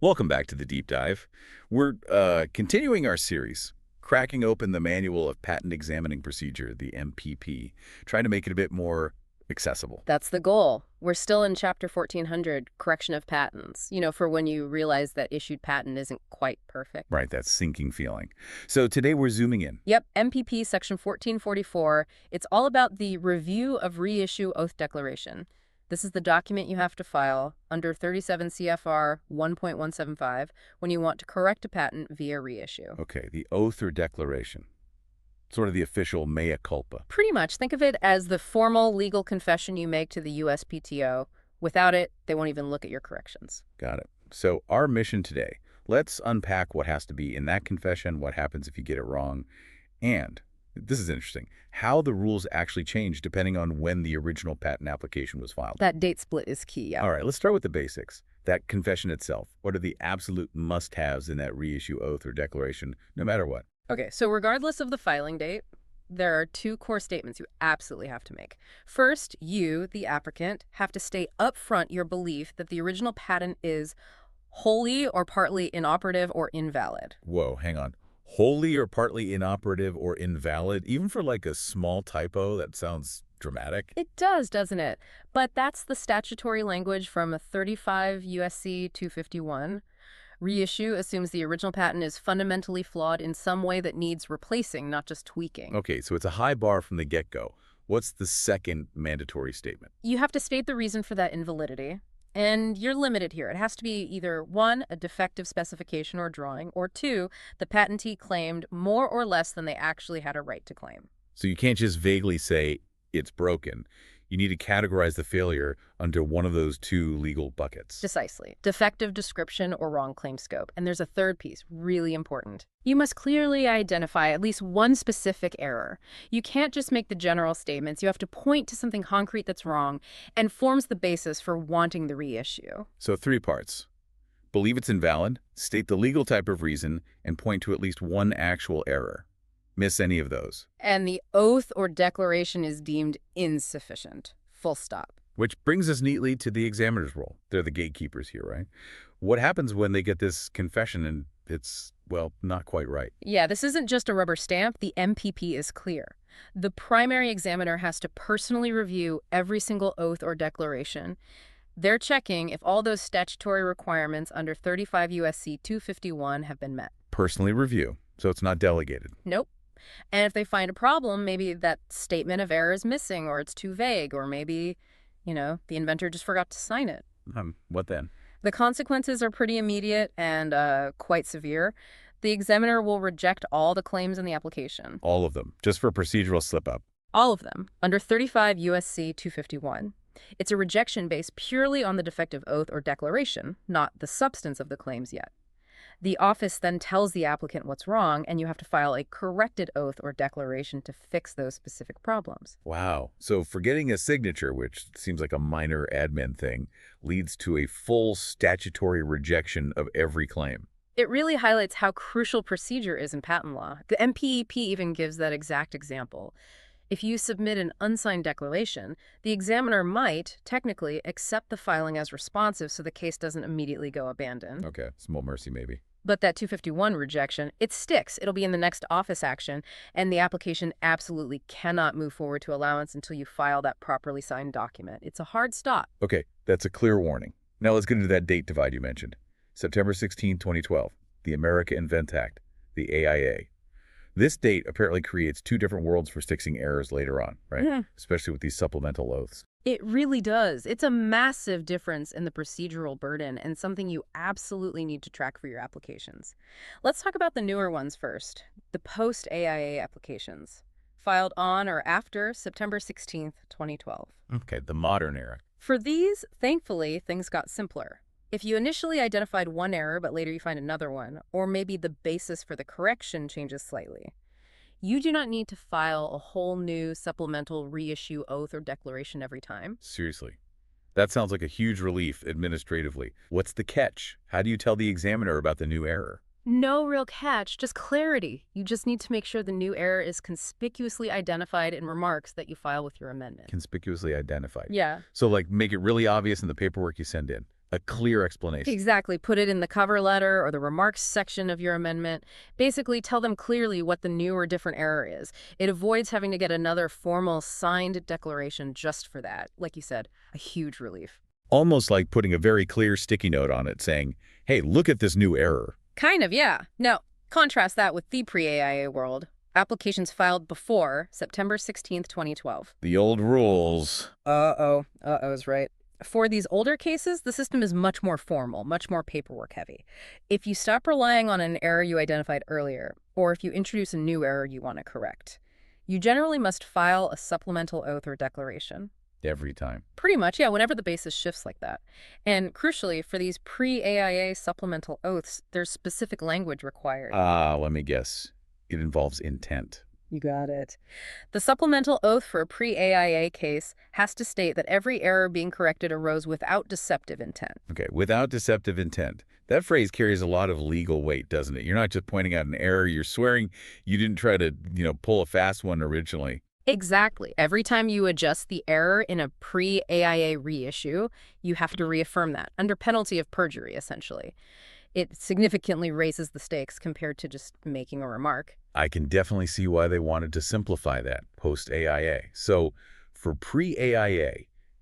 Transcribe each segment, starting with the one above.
Welcome back to the Deep Dive. We're continuing our series, cracking open the Manual of Patent Examining Procedure, the MPP, trying to make it a bit more accessible. That's the goal. We're still in Chapter 1400, Correction of Patents, for when you realize that issued patent isn't quite perfect. Right, that sinking feeling. So today we're zooming in. Yep, MPP Section 1444. It's all about the review of reissue oath declaration. This is the document you have to file under 37 CFR 1.175 when you want to correct a patent via reissue. Okay, the oath or declaration. Sort of the official mea culpa. Pretty much. Think of it as the formal legal confession you make to the USPTO. Without it, they won't even look at your corrections. Got it. So our mission today, let's unpack what has to be in that confession, what happens if you get it wrong, and, this is interesting, how the rules actually change depending on when the original patent application was filed. That date split is key, yeah. All right, let's start with the basics. That confession itself. What are the absolute must-haves in that reissue oath or declaration, no matter what? Okay, so regardless of the filing date, there are two core statements you absolutely have to make. First, you, the applicant, have to state upfront your belief that the original patent is wholly or partly inoperative or invalid. Whoa, hang on. Wholly or partly inoperative or invalid, even for like a small typo, that sounds dramatic. It does, doesn't it? But that's the statutory language from 35 U.S.C. 251. Reissue assumes the original patent is fundamentally flawed in some way that needs replacing, not just tweaking. Okay, so it's a high bar from the get-go. What's the second mandatory statement? You have to state the reason for that invalidity. And you're limited here. It has to be either 1, a defective specification or drawing, or 2, the patentee claimed more or less than they actually had a right to claim. So you can't just vaguely say it's broken. You need to categorize the failure under one of those two legal buckets. Precisely. Defective description or wrong claim scope. And there's a third piece, really important. You must clearly identify at least one specific error. You can't just make the general statements. You have to point to something concrete that's wrong and forms the basis for wanting the reissue. So 3 parts. Believe it's invalid, state the legal type of reason, and point to at least one actual error. Miss any of those. And the oath or declaration is deemed insufficient. Full stop. Which brings us neatly to the examiner's role. They're the gatekeepers here, right? What happens when they get this confession and it's, well, not quite right? Yeah, this isn't just a rubber stamp. The MPP is clear. The primary examiner has to personally review every single oath or declaration. They're checking if all those statutory requirements under 35 U.S.C. 251 have been met. Personally review, so it's not delegated. Nope. And if they find a problem, maybe that statement of error is missing or it's too vague, or maybe, the inventor just forgot to sign it. What then? The consequences are pretty immediate and quite severe. The examiner will reject all the claims in the application. All of them, just for procedural slip-up. All of them, under 35 U.S.C. 251. It's a rejection based purely on the defective oath or declaration, not the substance of the claims yet. The office then tells the applicant what's wrong, and you have to file a corrected oath or declaration to fix those specific problems. Wow. So forgetting a signature, which seems like a minor admin thing, leads to a full statutory rejection of every claim. It really highlights how crucial procedure is in patent law. The MPEP even gives that exact example. If you submit an unsigned declaration, the examiner might, technically, accept the filing as responsive so the case doesn't immediately go abandoned. Okay, small mercy maybe. But that 251 rejection, it sticks. It'll be in the next office action, and the application absolutely cannot move forward to allowance until you file that properly signed document. It's a hard stop. Okay, that's a clear warning. Now let's get into that date divide you mentioned. September 16, 2012, the America Invent Act, the AIA. This date apparently creates two different worlds for fixing errors later on, right? Mm-hmm. Especially with these supplemental oaths. It really does. It's a massive difference in the procedural burden and something you absolutely need to track for your applications. Let's talk about the newer ones first, the post-AIA applications, filed on or after September 16th, 2012. Okay, the modern era. For these, thankfully, things got simpler. If you initially identified one error but later you find another one, or maybe the basis for the correction changes slightly, you do not need to file a whole new supplemental reissue oath or declaration every time. Seriously. That sounds like a huge relief administratively. What's the catch? How do you tell the examiner about the new error? No real catch, just clarity. You just need to make sure the new error is conspicuously identified in remarks that you file with your amendment. Conspicuously identified. Yeah. So like make it really obvious in the paperwork you send in. A clear explanation. Exactly. Put it in the cover letter or the remarks section of your amendment. Basically, tell them clearly what the new or different error is. It avoids having to get another formal signed declaration just for that. Like you said, a huge relief. Almost like putting a very clear sticky note on it saying, hey, look at this new error. Kind of, yeah. Now, contrast that with the pre-AIA world. Applications filed before September 16th, 2012. The old rules. Uh-oh's right. For these older cases, the system is much more formal, much more paperwork heavy. If you stop relying on an error you identified earlier, or if you introduce a new error you want to correct, you generally must file a supplemental oath or declaration. Every time. Pretty much, yeah, whenever the basis shifts like that. And crucially, for these pre-AIA supplemental oaths, there's specific language required. Let me guess. It involves intent. You got it. The supplemental oath for a pre-AIA case has to state that every error being corrected arose without deceptive intent. Okay, without deceptive intent. That phrase carries a lot of legal weight, doesn't it? You're not just pointing out an error. You're swearing you didn't try to, pull a fast one originally. Exactly. Every time you adjust the error in a pre-AIA reissue, you have to reaffirm that, under penalty of perjury, essentially. It significantly raises the stakes compared to just making a remark. I can definitely see why they wanted to simplify that post-AIA. So for pre-AIA,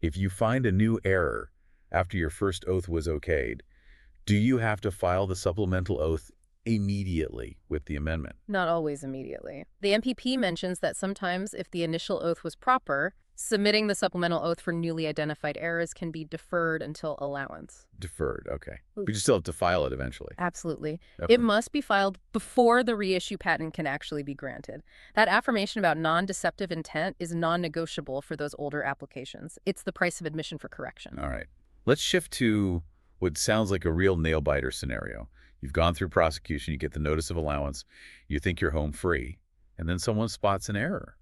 if you find a new error after your first oath was okayed, do you have to file the supplemental oath immediately with the amendment? Not always immediately. The MPP mentions that sometimes, if the initial oath was proper, submitting the supplemental oath for newly identified errors can be deferred until allowance. Deferred, okay. But you still have to file it eventually. Absolutely. Okay. It must be filed before the reissue patent can actually be granted. That affirmation about non-deceptive intent is non-negotiable for those older applications. It's the price of admission for correction. All right. Let's shift to what sounds like a real nail-biter scenario. You've gone through prosecution, you get the notice of allowance, you think you're home free, and then someone spots an error.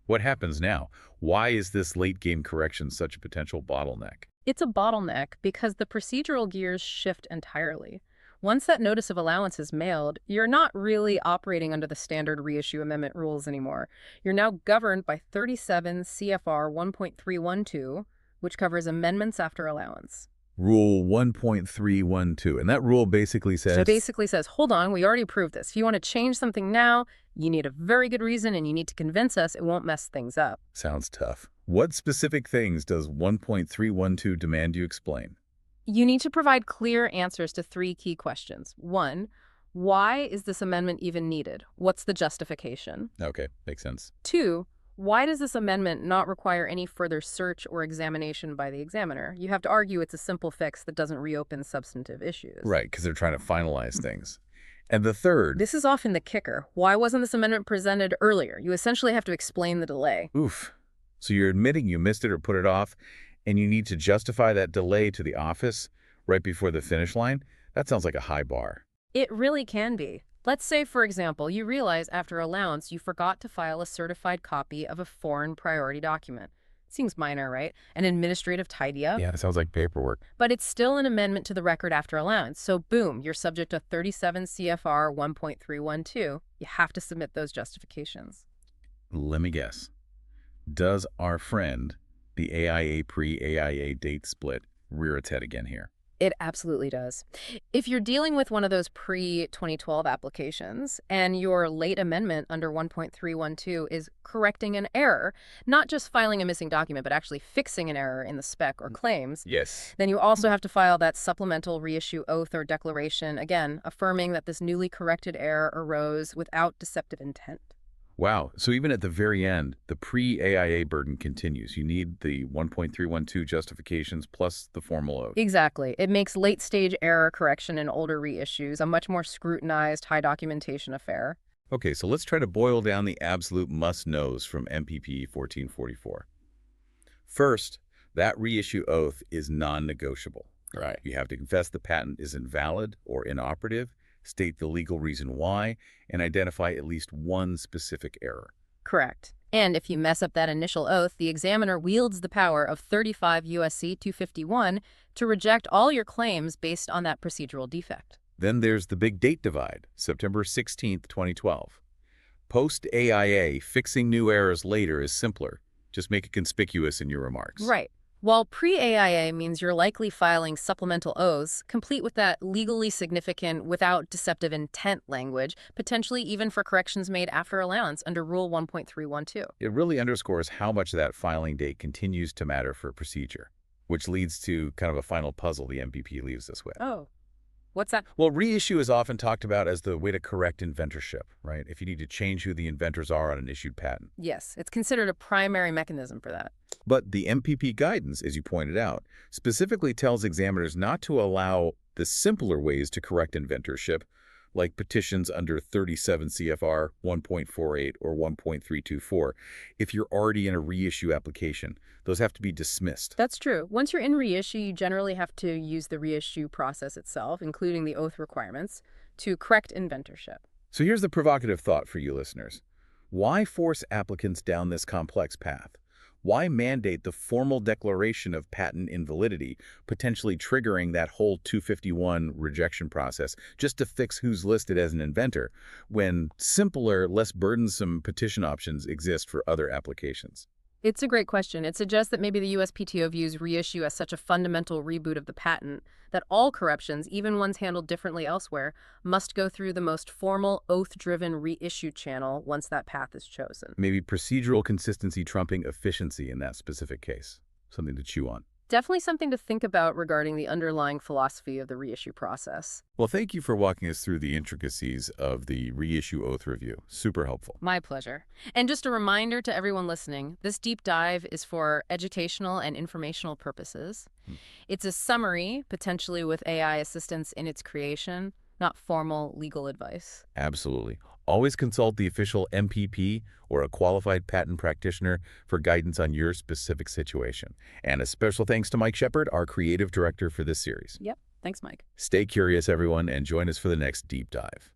What happens now? Why is this late-game correction such a potential bottleneck? It's a bottleneck because the procedural gears shift entirely. Once that notice of allowance is mailed, you're not really operating under the standard reissue amendment rules anymore. You're now governed by 37 CFR 1.312, which covers amendments after allowance. Rule 1.312, and that rule basically says... So it basically says, hold on, we already proved this. If you want to change something now, you need a very good reason and you need to convince us it won't mess things up. Sounds tough. What specific things does 1.312 demand you explain? You need to provide clear answers to 3 key questions. 1, why is this amendment even needed? What's the justification? Okay, makes sense. 2, why does this amendment not require any further search or examination by the examiner? You have to argue it's a simple fix that doesn't reopen substantive issues. Right, because they're trying to finalize things. And the third... This is often the kicker. Why wasn't this amendment presented earlier? You essentially have to explain the delay. Oof. So you're admitting you missed it or put it off, and you need to justify that delay to the office right before the finish line? That sounds like a high bar. It really can be. Let's say, for example, you realize after allowance you forgot to file a certified copy of a foreign priority document. Seems minor, right? An administrative tidy-up. Yeah, it sounds like paperwork. But it's still an amendment to the record after allowance. So boom, you're subject to 37 CFR 1.312. You have to submit those justifications. Let me guess. Does our friend, the AIA pre-AIA date split, rear its head again here? It absolutely does. If you're dealing with one of those pre-2012 applications and your late amendment under 1.312 is correcting an error, not just filing a missing document, but actually fixing an error in the spec or claims, Yes. then you also have to file that supplemental reissue oath or declaration, again, affirming that this newly corrected error arose without deceptive intent. Wow. So even at the very end, the pre-AIA burden continues. You need the 1.312 justifications plus the formal oath. Exactly. It makes late-stage error correction in older reissues a much more scrutinized, high-documentation affair. Okay, so let's try to boil down the absolute must-knows from MPP 1444. First, that reissue oath is non-negotiable. Right. You have to confess the patent is invalid or inoperative, state the legal reason why, and identify at least one specific error. Correct. And if you mess up that initial oath, the examiner wields the power of 35 U.S.C. 251 to reject all your claims based on that procedural defect. Then there's the big date divide, September 16th, 2012. Post-AIA, fixing new errors later is simpler. Just make it conspicuous in your remarks. Right. While pre-AIA means you're likely filing supplemental oaths, complete with that legally significant without deceptive intent language, potentially even for corrections made after allowance under Rule 1.312. It really underscores how much that filing date continues to matter for procedure, which leads to kind of a final puzzle the MPP leaves us with. Oh, what's that? Well, reissue is often talked about as the way to correct inventorship, right? If you need to change who the inventors are on an issued patent. Yes, it's considered a primary mechanism for that. But the MPP guidance, as you pointed out, specifically tells examiners not to allow the simpler ways to correct inventorship, like petitions under 37 CFR 1.48 or 1.324, if you're already in a reissue application. Those have to be dismissed. That's true. Once you're in reissue, you generally have to use the reissue process itself, including the oath requirements, to correct inventorship. So here's the provocative thought for you listeners. Why force applicants down this complex path? Why mandate the formal declaration of patent invalidity, potentially triggering that whole 251 rejection process just to fix who's listed as an inventor, when simpler, less burdensome petition options exist for other applications? It's a great question. It suggests that maybe the USPTO views reissue as such a fundamental reboot of the patent that all corruptions, even ones handled differently elsewhere, must go through the most formal, oath-driven reissue channel once that path is chosen. Maybe procedural consistency trumping efficiency in that specific case. Something to chew on. Definitely something to think about regarding the underlying philosophy of the reissue process. Well, thank you for walking us through the intricacies of the reissue oath review. Super helpful. My pleasure. And just a reminder to everyone listening, this deep dive is for educational and informational purposes. It's a summary, potentially with AI assistance in its creation, not formal legal advice. Absolutely. Always consult the official MPP or a qualified patent practitioner for guidance on your specific situation. And a special thanks to Mike Shepard, our creative director for this series. Yep. Thanks, Mike. Stay curious, everyone, and join us for the next deep dive.